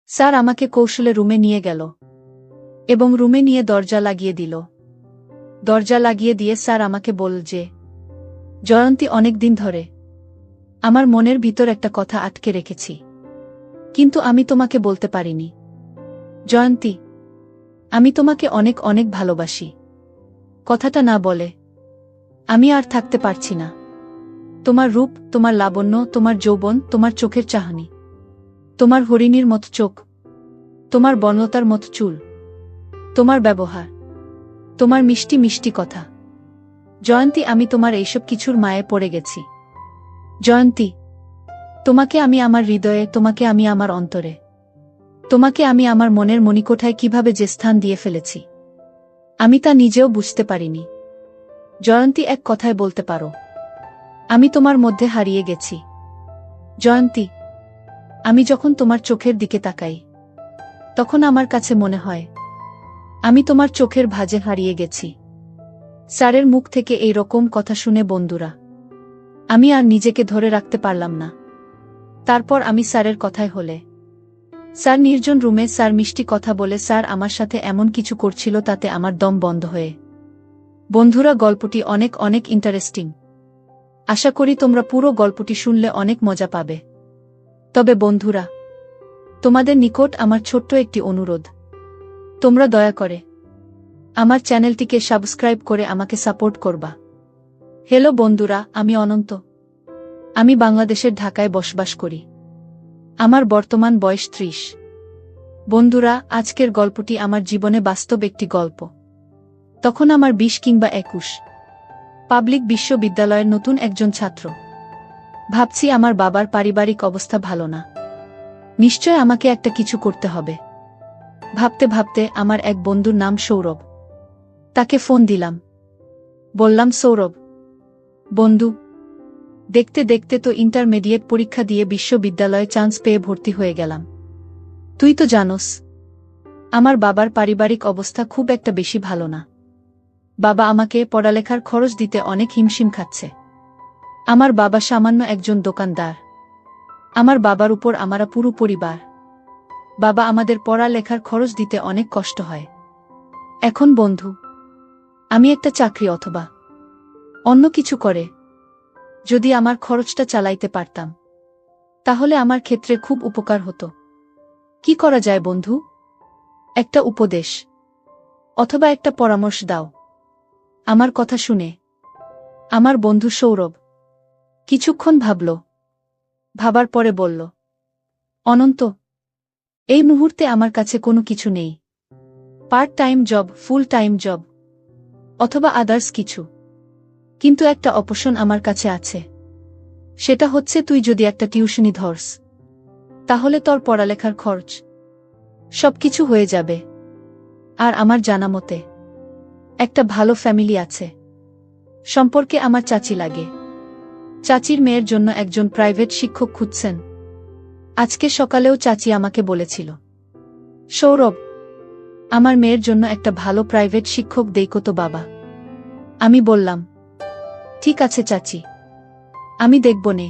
Sir আমাকে কৌশলে রুমে নিয়ে গেল এবং রুমে নিয়ে দরজা লাগিয়ে দিল। দরজা লাগিয়ে দিয়ে স্যার আমাকে বলল যে, জয়ন্তী, অনেক দিন ধরে আমার মনের ভিতর একটা কথা আটকে রেখেছি, কিন্তু আমি তোমাকে বলতে পারিনি। জয়ন্তী, আমি তোমাকে অনেক অনেক ভালোবাসি। কথাটা না বলে আমি আর থাকতে পারছি না। তোমার রূপ, তোমার লাবণ্য, তোমার যৌবন, তোমার চোখের চাহনি, তোমার হরিণীর মতো চোখ, তোমার বনলতার মতো চুল, তোমার ব্যবহার, তোমার মিষ্টি মিষ্টি কথা। জয়ন্তী, আমি তোমার এইসব কিছুর মায়ে পড়ে গেছি। জয়ন্তী, তোমাকে আমি আমার হৃদয়ে, তোমাকে আমি আমার অন্তরে, তোমাকে আমি আমার মনের মণিকোঠায় কিভাবে যে স্থান দিয়ে ফেলেছি আমি তা নিজেও বুঝতে পারিনি। জয়ন্তী, এক কথায় বলতে পারো আমি তোমার মধ্যে হারিয়ে গেছি। জয়ন্তী, আমি যখন তোমার চোখের দিকে তাকাই তখন আমার কাছে মনে হয় আমি তোমার চোখের ভাঁজে হারিয়ে গেছি। স্যারের মুখ থেকে এই রকম কথা শুনে বন্ধুরা, আমি আর নিজেকে ধরে রাখতে পারলাম না। তারপর আমি স্যারের কথায় হলে, স্যার নির্জন রুমে স্যার মিষ্টি কথা বলে স্যার আমার সাথে এমন কিছু করছিল তাতে আমার দম বন্ধ হয়ে। বন্ধুরা, গল্পটি অনেক অনেক ইন্টারেস্টিং। আশা করি তোমরা পুরো গল্পটি শুনলে অনেক মজা পাবে। তবে বন্ধুরা, তোমাদের নিকট আমার ছোট্ট একটি অনুরোধ, তোমরা দয়া করে আমার চ্যানেলটিকে সাবস্ক্রাইব করে আমাকে সাপোর্ট করবা। হ্যালো বন্ধুরা, আমি অনন্ত। আমি বাংলাদেশের ঢাকায় বসবাস করি। আমার বর্তমান বয়স 30। বন্ধুরা, আজকের গল্পটি আমার জীবনে বাস্তব একটি গল্প। তখন আমার 20 কিংবা 21। পাবলিক বিশ্ববিদ্যালয়ের নতুন একজন ছাত্র। ভাবছি আমার বাবার পারিবারিক অবস্থা ভালো না, নিশ্চয় আমাকে একটা কিছু করতে হবে। ভাবতে ভাবতে আমার এক বন্ধুর নাম সৌরভ, তাকে ফোন দিলাম। বললাম, সৌরভ বন্ধু, দেখতে দেখতে তো ইন্টারমিডিয়েট পরীক্ষা দিয়ে বিশ্ববিদ্যালয়ে চান্স পেয়ে ভর্তি হয়ে গেলাম। তুই তো জানোস আমার বাবার পারিবারিক অবস্থা খুব একটা বেশি ভালো না। বাবা আমাকে পড়ালেখার খরচ দিতে অনেক হিমশিম খাচ্ছে। আমার বাবা সামান্য একজন দোকানদার। আমার বাবার উপর আমরা পুরো পরিবার। বাবা আমাদের পড়ালেখার খরচ দিতে অনেক কষ্ট হয়। এখন বন্ধু, আমি একটা চাকরি অথবা অন্য কিছু করে যদি আমার খরচটা চালাইতে পারতাম তাহলে আমার ক্ষেত্রে খুব উপকার হতো। কি করা যায় বন্ধু? একটা উপদেশ অথবা একটা পরামর্শ দাও। আমার কথা শুনে আমার বন্ধু সৌরভ কিছুক্ষণ ভাবল। ভাবার পরে বলল, অনন্ত, এই মুহূর্তে আমার কাছে কোনো কিছু নেই। Part time job, full time job অথবা আদার্স কিছু, কিন্তু একটা অপশন আমার কাছে আছে। সেটা হচ্ছে তুই যদি একটা টিউশনি ধরস তাহলে তোর পড়ালেখার খরচ সবকিছু হয়ে যাবে। আর আমার জানা মতে একটা ভালো ফ্যামিলি আছে। সম্পর্কে আমার চাচি লাগে। চাচির মেয়ের জন্য একজন প্রাইভেট শিক্ষক খুঁজছেন। আজকে সকালেও চাচি আমাকে বলেছিল, সৌরভ, আমার মেয়ের জন্য একটা ভালো প্রাইভেট শিক্ষক দেইকো তো বাবা। আমি বললাম, ঠিক আছে চাচি, আমি দেখব নে।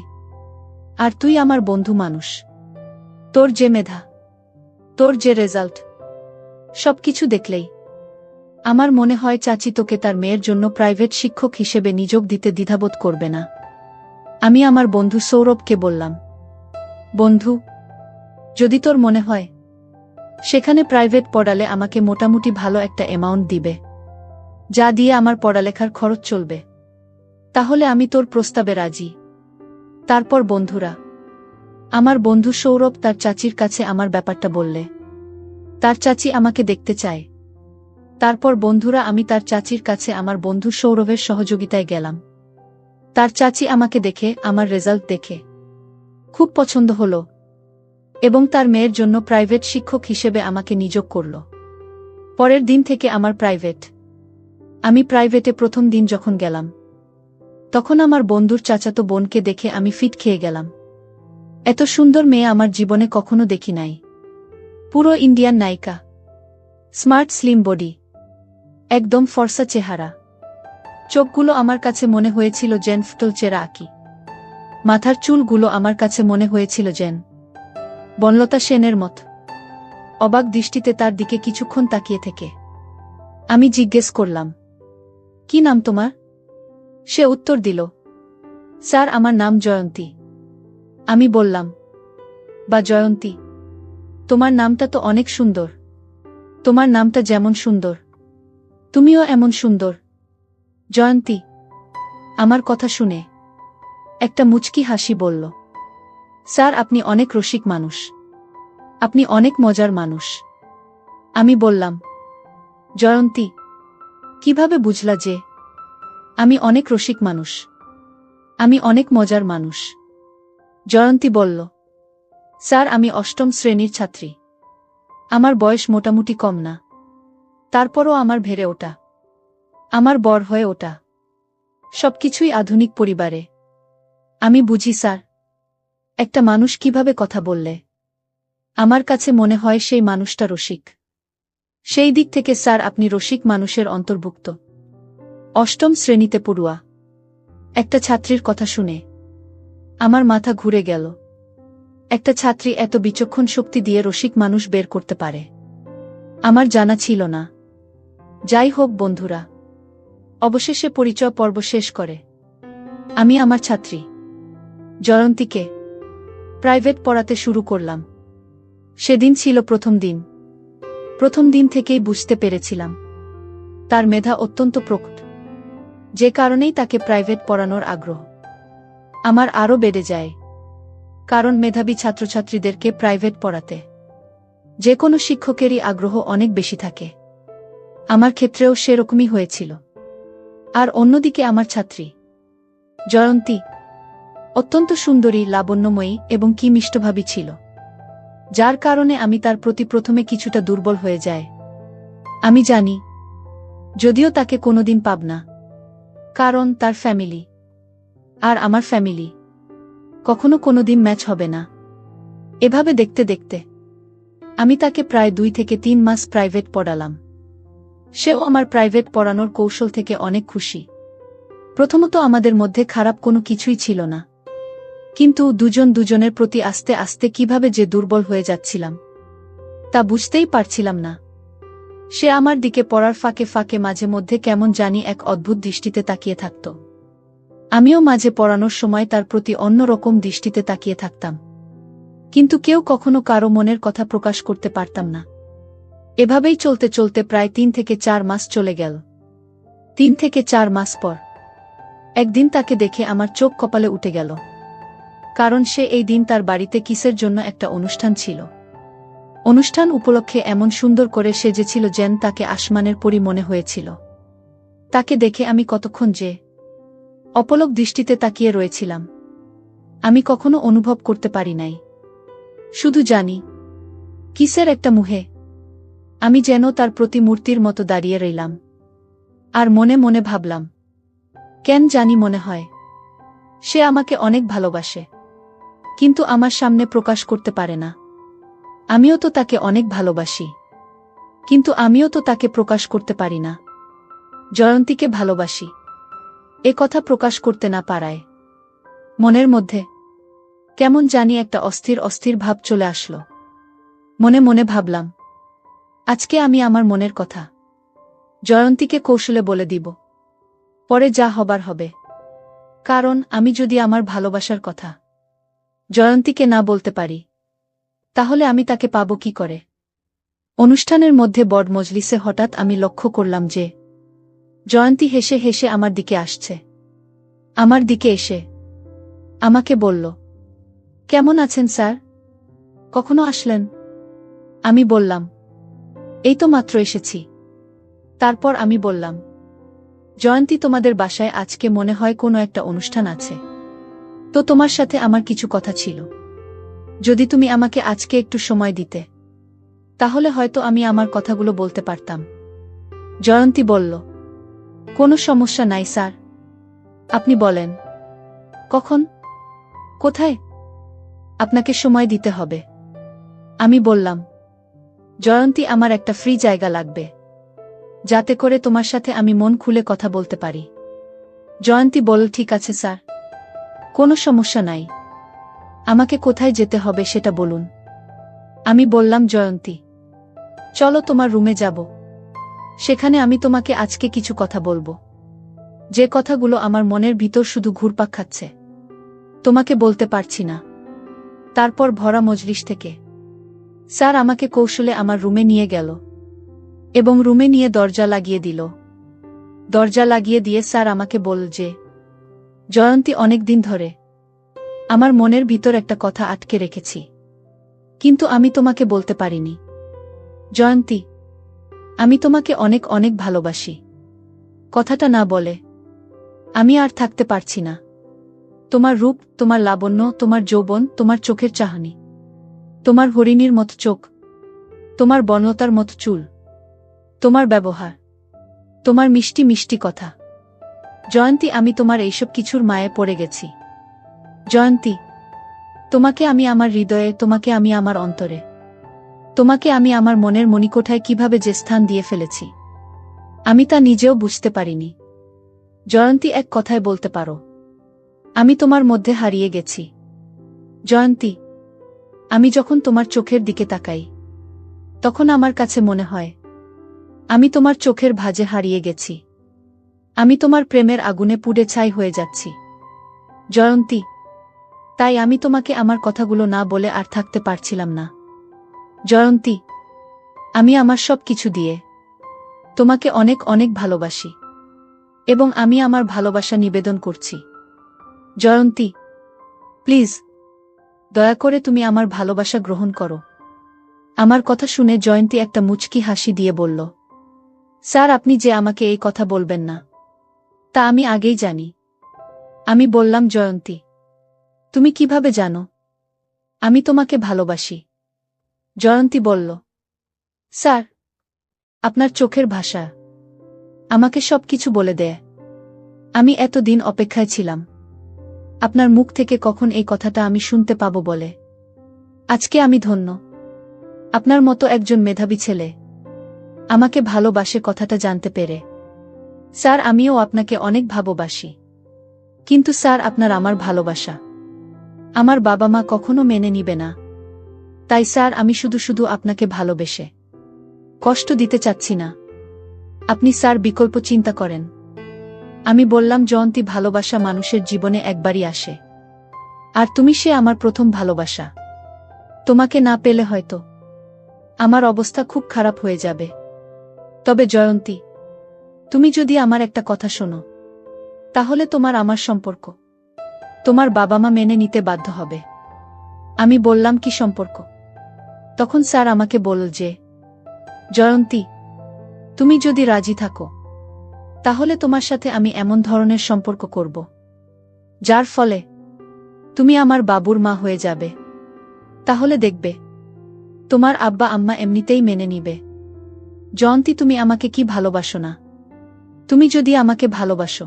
আর তুই আমার বন্ধু মানুষ, তোর যে মেধা, তোর যে রেজাল্ট, সবকিছু দেখলেই আমার মনে হয় চাচি তোকে তার মেয়ের জন্য প্রাইভেট শিক্ষক হিসেবে নিযোগ দিতে দ্বিধাবোধ করবে না। আমি আমার বন্ধু সৌরভকে বললাম, বন্ধু, যদি তোর মনে হয় সেখানে প্রাইভেট পড়ালে আমাকে মোটামুটি ভালো একটা অ্যামাউন্ট দিবে, যা দিয়ে আমার পড়ালেখার খরচ চলবে, তাহলে আমি তোর প্রস্তাবে রাজি। তারপর বন্ধুরা, আমার বন্ধু সৌরভ তার চাচির কাছে আমার ব্যাপারটা বললে। তার চাচি আমাকে দেখতে চায়। তারপর বন্ধুরা, আমি তার চাচির কাছে আমার বন্ধু সৌরভের সহযোগিতায় গেলাম। তার চাচি আমাকে দেখে, আমার রেজাল্ট দেখে খুব পছন্দ হলো এবং তার মেয়ের জন্য প্রাইভেট শিক্ষক হিসেবে আমাকে নিযোগ করল। পরের দিন থেকে আমি প্রাইভেটে প্রথম দিন যখন গেলাম তখন আমার বন্ধুর চাচাতো বোনকে দেখে আমি ফিট খেয়ে গেলাম। এত সুন্দর মেয়ে আমার জীবনে কখনো দেখি নাই। পুরো ইন্ডিয়ান নায়িকা, স্মার্ট স্লিম বডি, একদম ফর্সা চেহারা। চোখগুলো আমার কাছে মনে হয়েছিল যেন ফুটল চেরা আঁকি। মাথার চুলগুলো আমার কাছে মনে হয়েছিল যেন বনলতা সেনের মত। অবাক দৃষ্টিতে তার দিকে কিছুক্ষণ তাকিয়ে থেকে আমি জিজ্ঞেস করলাম, কি নাম তোমার? সে উত্তর দিল, স্যার আমার নাম জয়ন্তী। আমি বললাম, বা জয়ন্তী, তোমার নামটা তো অনেক সুন্দর। তোমার নামটা যেমন সুন্দর, তুমিও এমন সুন্দর। জয়ন্তী আমার কথা শুনে একটা মুচকি হাসি বলল, স্যার আপনি অনেক রসিক মানুষ, আপনি অনেক মজার মানুষ। আমি বললাম, জয়ন্তী কিভাবে বুঝলা যে আমি অনেক রসিক মানুষ, আমি অনেক মজার মানুষ? জয়ন্তী বলল, স্যার আমি অষ্টম শ্রেণীর ছাত্রী, আমার বয়স মোটামুটি কম না, তারপরও আমার ভেড়ে ওঠা, আমার বর হয়ে ওঠা সবকিছুই আধুনিক পরিবারে। আমি বুঝি স্যার, একটা মানুষ কিভাবে কথা বললে আমার কাছে মনে হয় সেই মানুষটা রসিক। সেই দিক থেকে স্যার আপনি রসিক মানুষের অন্তর্ভুক্ত। অষ্টম শ্রেণীতে পড়ুয়া একটা ছাত্রীর কথা শুনে আমার মাথা ঘুরে গেল। একটা ছাত্রী এত বিচক্ষণ শক্তি দিয়ে রসিক মানুষ বের করতে পারে, আমার জানা ছিল না। যাই হোক বন্ধুরা, অবশেষে পরিচয় পর্ব শেষ করে আমি আমার ছাত্রী জয়ন্তীকে প্রাইভেট পড়াতে শুরু করলাম। সেদিন ছিল প্রথম দিন। প্রথম দিন থেকেই বুঝতে পেরেছিলাম তার মেধা অত্যন্ত প্রকট, যে কারণেই তাকে প্রাইভেট পড়ানোর আগ্রহ আমার আরও বেড়ে যায়। কারণ মেধাবী ছাত্রছাত্রীদেরকে প্রাইভেট পড়াতে যে কোনো শিক্ষকেরই আগ্রহ অনেক বেশি থাকে। আমার ক্ষেত্রেও সেরকমই হয়েছিল। আর অন্যদিকে আমার ছাত্রী জয়ন্তী অত্যন্ত সুন্দরী, লাবণ্যময়ী এবং কি মিষ্টভাবী ছিল, যার কারণে আমি তার প্রতি প্রথমে কিছুটা দুর্বল হয়ে যায়। আমি জানি, যদিও তাকে কোনোদিন পাব না, কারণ তার ফ্যামিলি আর আমার ফ্যামিলি কখনো কোনোদিন ম্যাচ হবে না। এভাবে দেখতে দেখতে আমি তাকে প্রায় 2 থেকে 3 মাস প্রাইভেট পড়ালাম। সেও আমার প্রাইভেট পড়ানোর কৌশল থেকে অনেক খুশি। প্রথমত আমাদের মধ্যে খারাপ কোনো কিছুই ছিল না, কিন্তু দুজন দুজনের প্রতি আস্তে আস্তে কিভাবে যে দুর্বল হয়ে যাচ্ছিলাম তা বুঝতেই পারছিলাম না। সে আমার দিকে পড়ার ফাঁকে ফাঁকে মাঝে মধ্যে কেমন জানি এক অদ্ভুত দৃষ্টিতে তাকিয়ে থাকত। আমিও মাঝে পড়ানোর সময় তার প্রতি অন্যরকম দৃষ্টিতে তাকিয়ে থাকতাম, কিন্তু কেউ কখনো কারো মনের কথা প্রকাশ করতে পারতাম না। এভাবেই চলতে চলতে প্রায় 3 থেকে 4 মাস চলে গেল। 3 থেকে 4 মাস পর একদিন তাকে দেখে আমার চোখ কপালে উঠে গেল, কারণ সে এই দিন তার বাড়িতে কিসের জন্য একটা অনুষ্ঠান ছিল। অনুষ্ঠান উপলক্ষে এমন সুন্দর করে সেজেছিল যেন তাকে আসমানের পরী মনে হয়েছিল। তাকে দেখে আমি কতক্ষণ যে অপলক দৃষ্টিতে তাকিয়ে রয়েছিলাম আমি কখনো অনুভব করতে পারি নাই। শুধু জানি কিসের একটা মুহে আমি যেন তার প্রতিমূর্তির মতো দাঁড়িয়ে রইলাম। আর মনে মনে ভাবলাম, কেন জানি মনে হয় সে আমাকে অনেক ভালোবাসে, কিন্তু আমার সামনে প্রকাশ করতে পারে না। আমিও তো তাকে অনেক ভালোবাসি, কিন্তু আমিও তো তাকে প্রকাশ করতে পারি না। জয়ন্তীকে ভালোবাসি এ কথা প্রকাশ করতে না পারায় মনের মধ্যে কেমন জানি একটা অস্থির অস্থির ভাব চলে আসলো। মনে মনে ভাবলাম, আজকে আমি আমার মনের কথা জয়ন্তীকে কৌশলে বলে দিব, পরে যা হবার হবে। কারণ আমি যদি আমার ভালোবাসার কথা জয়ন্তীকে না বলতে পারি, তাহলে আমি তাকে পাবো কি করে? অনুষ্ঠানের মধ্যে বড় মজলিসে হঠাৎ আমি লক্ষ্য করলাম যে জয়ন্তী হেসে হেসে আমার দিকে আসছে। আমার দিকে এসে আমাকে বলল, কেমন আছেন স্যার? কখনো আসলেন? আমি বললাম, এই তো মাত্র এসেছি। তারপর আমি বললাম, জয়ন্তী তোমাদের বাসায় আজকে মনে হয় কোনো একটা অনুষ্ঠান আছে, তো তোমার সাথে আমার কিছু কথা ছিল। যদি তুমি আমাকে আজকে একটু সময় দিতে, তাহলে হয়তো আমি আমার কথাগুলো বলতে পারতাম। জয়ন্তী বলল, কোনো সমস্যা নাই স্যার, আপনি বলেন কখন, কোথায় আপনাকে সময় দিতে হবে। আমি বললাম, জয়ন্তী আমার একটা ফ্রি জায়গা লাগবে, যাতে করে তোমার সাথে আমি মন খুলে কথা বলতে পারি। জয়ন্তী বলল, ঠিক আছে স্যার, কোনো সমস্যা নাই, আমাকে কোথায় যেতে হবে সেটা বলুন। আমি বললাম, জয়ন্তী চলো তোমার রুমে যাব। সেখানে আমি তোমাকে আজকে কিছু কথা বলবো, যে কথাগুলো আমার মনের ভিতর শুধু ঘুরপাক খাচ্ছে, তোমাকে বলতে পারছি না। তারপর ভরা মজলিস থেকে স্যার আমাকে কৌশলে আমার রুমে নিয়ে গেল এবং রুমে নিয়ে দরজা লাগিয়ে দিল। দরজা লাগিয়ে দিয়ে স্যার আমাকে বলল যে, জয়ন্তী, অনেক দিন ধরে আমার মনের ভিতর একটা কথা আটকে রেখেছি, কিন্তু আমি তোমাকে বলতে পারিনি। জয়ন্তী, আমি তোমাকে অনেক অনেক ভালোবাসি। কথাটা না বলে আমি আর থাকতে পারছি না। তোমার রূপ, তোমার লাবণ্য, তোমার যৌবন, তোমার চোখের চাহনি, তোমার হরিণীর মতো চোখ, তোমার বনলতার মতো চুল, তোমার ব্যবহার, তোমার মিষ্টি মিষ্টি কথা। জয়ন্তী, আমি তোমার এইসব কিছুর মায়ে পড়ে গেছি। জয়ন্তী, তোমাকে আমি আমার হৃদয়ে, তোমাকে আমি আমার অন্তরে, তোমাকে আমি আমার মনের মণিকোঠায় কিভাবে যে স্থান দিয়ে ফেলেছি, আমি তা নিজেও বুঝতে পারিনি। জয়ন্তী, এক কথায় বলতে পারো, আমি তোমার মধ্যে হারিয়ে গেছি। জয়ন্তী, আমি যখন তোমার চোখের দিকে তাকাই, তখন আমার কাছে মনে হয় আমি তোমার চোখের ভাঁজে হারিয়ে গেছি। আমি তোমার প্রেমের আগুনে পুড়ে ছাই হয়ে যাচ্ছি। জয়ন্তী, তাই আমি তোমাকে আমার কথাগুলো না বলে আর থাকতে পারছিলাম না। জয়ন্তী, আমি আমার সব কিছু দিয়ে তোমাকে অনেক অনেক ভালোবাসি এবং আমি আমার ভালোবাসা নিবেদন করছি। জয়ন্তী, প্লিজ, দয়া করে তুমি আমার ভালোবাসা গ্রহণ করো। আমার কথা শুনে জয়ন্তী একটা মুচকি হাসি দিয়ে বলল, স্যার, আপনি যে আমাকে এই কথা বলবেন না, তা আমি আগেই জানি। আমি বললাম, জয়ন্তী, তুমি কিভাবে জানো আমি তোমাকে ভালোবাসি? জয়ন্তী বলল, স্যার, আপনার চোখের ভাষা আমাকে সবকিছু বলে দেয়। আমি এতদিন অপেক্ষায় ছিলাম আপনার মুখ থেকে কখন এই কথাটা আমি শুনতে পাবো বলে। আজকে আমি ধন্য, আপনার মতো একজন মেধাবী ছেলে আমাকে ভালোবাসে কথাটা জানতে পেরে। স্যার, আমিও আপনাকে অনেক ভালোবাসি, কিন্তু স্যার, আপনার আমার ভালোবাসা আমার বাবা মা কখনো মেনে নিবে না। তাই স্যার, আমি শুধু শুধু আপনাকে ভালোবেসে কষ্ট দিতে চাচ্ছি না। আপনি স্যার বিকল্প চিন্তা করেন। আমি বললাম, জয়ন্তী, ভালোবাসা মানুষের জীবনে একবারই আসে, আর তুমি সে আমার প্রথম ভালোবাসা। তোমাকে না পেলে হয়তো আমার অবস্থা খুব খারাপ হয়ে যাবে। তবে জয়ন্তী, তুমি যদি আমার একটা কথা শোনো, তাহলে তোমার আমার সম্পর্ক তোমার বাবা মা মেনে নিতে বাধ্য হবে। আমি বললাম, কি সম্পর্ক? তখন স্যার আমাকে বলল যে, জয়ন্তী, তুমি যদি রাজি থাকো, তাহলে তোমার সাথে আমি এমন ধরনের সম্পর্ক করব যার ফলে তুমি আমার বাবুর মা হয়ে যাবে। তাহলে দেখবে তোমার আব্বা আম্মা এমনিতেই মেনে নিবে। জয়ন্তী, তুমি আমাকে কি ভালোবাসো না? তুমি যদি আমাকে ভালোবাসো,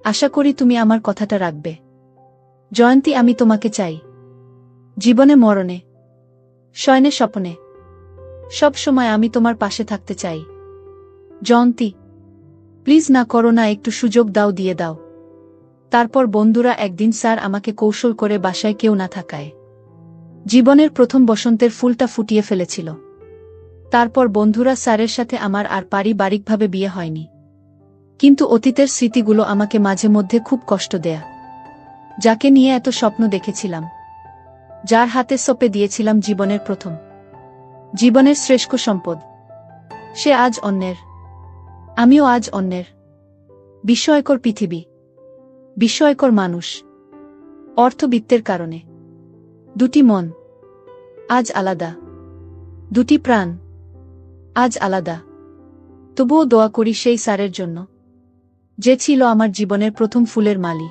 আশা করি তুমি আমার কথাটা রাখবে। জয়ন্তী, আমি তোমাকে চাই, জীবনে মরণে, শয়নে স্বপ্নে, সব সময় আমি তোমার পাশে থাকতে চাই। জয়ন্তী, প্লিজ না করো না, একটু সুযোগ দাও, দিয়ে দাও। তারপর বন্ধুরা একদিন স্যার আমাকে কৌশল করে বাসায় কেউ না থাকায় জীবনের প্রথম বসন্তের ফুলটা ফুটিয়ে ফেলেছিল। তারপর বন্ধুরা স্যারের সাথে আমার আর পারিবারিকভাবে বিয়ে হয়নি, কিন্তু অতীতের স্মৃতিগুলো আমাকে মাঝে মধ্যে খুব কষ্ট দেয়া। যাকে নিয়ে এত স্বপ্ন দেখেছিলাম, যার হাতে সঁপে দিয়েছিলাম জীবনের শ্রেষ্ঠ সম্পদ, সে আজ অন্যের, আমিও আজ অন্যের। বিস্ময়কর পৃথিবী, বিস্ময়কর মানুষ। অর্থবিত্তের কারণে দুটি মন আজ আলাদা, দুটি প্রাণ আজ আলাদা। তবুও দোয়া করি সেই স্যারের জন্য, যে ছিল আমার জীবনের প্রথম ফুলের মালি।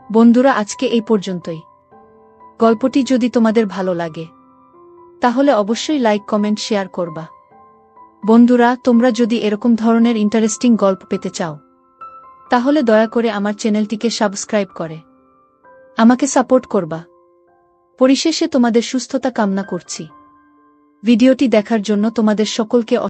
বন্ধুরা, আজকে এই পর্যন্তই। গল্পটি যদি তোমাদের ভালো লাগে, তাহলে অবশ্যই লাইক, কমেন্ট, শেয়ার করবা। বন্ধুরা, তোমরা যদি এরকম ধরনের ইন্টারেস্টিং গল্প পেতে চাও, তাহলে দয়া করে আমার চ্যানেলটিকে সাবস্ক্রাইব করে আমাকে সাপোর্ট করবা। পরিশেষে তোমাদের সুস্থতা কামনা করছি। ভিডিওটি দেখার জন্য তোমাদের সকলকে